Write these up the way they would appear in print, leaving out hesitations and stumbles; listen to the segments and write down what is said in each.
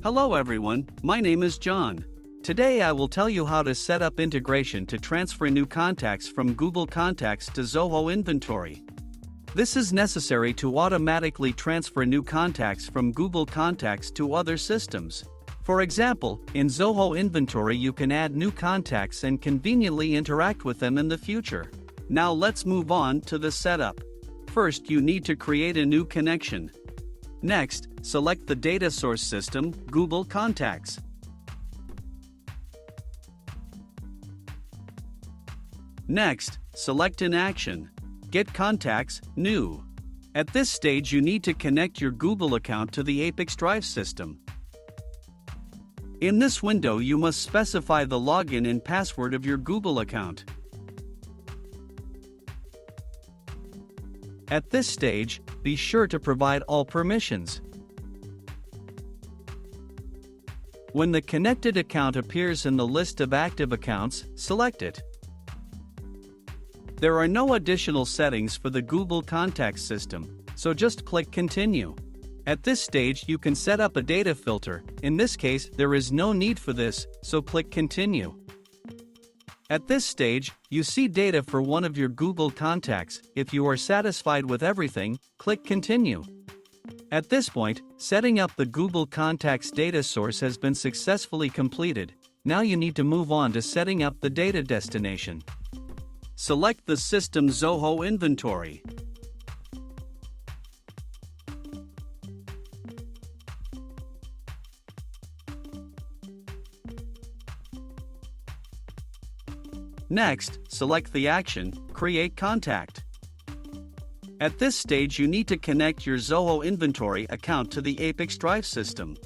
Hello everyone, my name is John. Today I will tell you how to set up integration to transfer new contacts from Google Contacts to Zoho Inventory. This is necessary to automatically transfer new contacts from Google Contacts to other systems. For example, in Zoho Inventory you can add new contacts and conveniently interact with them in the future. Now let's move on to the setup. First, you need to create a new connection. Next, select the data source system, Google Contacts. Next, select an action. Get Contacts, New. At this stage you need to connect your Google account to the ApiX-Drive system. In this window you must specify the login and password of your Google account. At this stage, be sure to provide all permissions. When the connected account appears in the list of active accounts, select it. There are no additional settings for the Google Contacts system, so just click Continue. At this stage you can set up a data filter. In this case there is no need for this, so click Continue. At this stage, you see data for one of your Google Contacts. If you are satisfied with everything, click Continue. At this point, setting up the Google Contacts data source has been successfully completed. Now you need to move on to setting up the data destination. Select the system Zoho Inventory. Next, select the action, Create Contact. At this stage you need to connect your Zoho Inventory account to the ApiX-Drive system.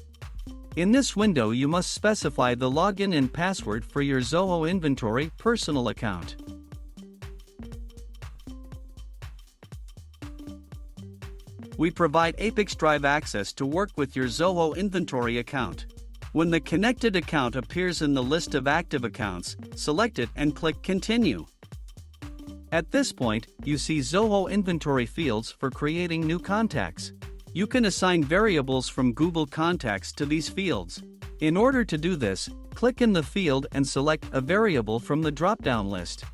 In this window you must specify the login and password for your Zoho Inventory personal account. We provide ApiX-Drive access to work with your Zoho Inventory account. When the connected account appears in the list of active accounts, select it and click Continue. At this point, you see Zoho Inventory fields for creating new contacts. You can assign variables from Google Contacts to these fields. In order to do this, click in the field and select a variable from the drop-down list.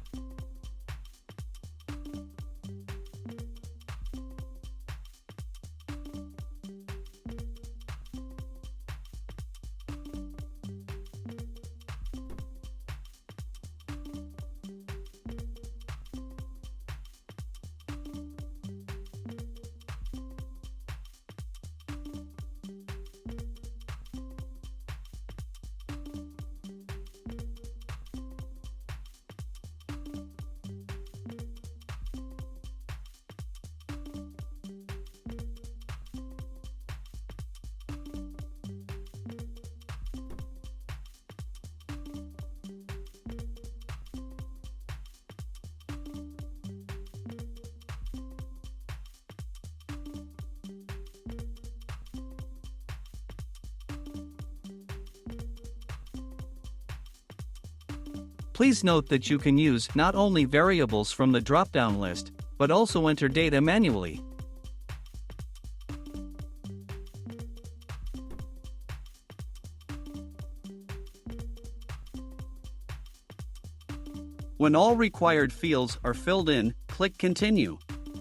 Please note that you can use not only variables from the drop-down list, but also enter data manually. When all required fields are filled in, click Continue.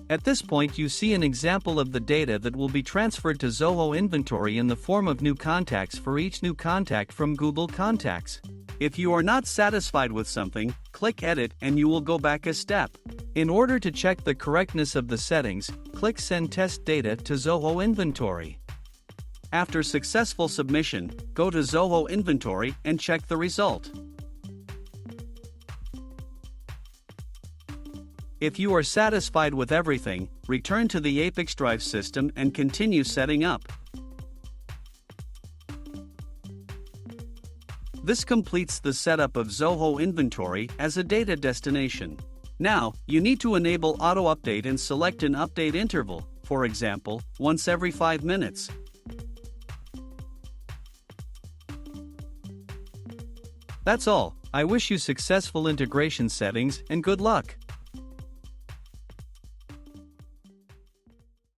At this point you see an example of the data that will be transferred to Zoho Inventory in the form of new contacts for each new contact from Google Contacts. If you are not satisfied with something, click Edit and you will go back a step. In order to check the correctness of the settings, click Send Test Data to Zoho Inventory. After successful submission, go to Zoho Inventory and check the result. If you are satisfied with everything, return to the ApiX-Drive system and continue setting up. This completes the setup of Zoho Inventory as a data destination. Now, you need to enable auto-update and select an update interval, for example, once every 5 minutes. That's all. I wish you successful integration settings and good luck.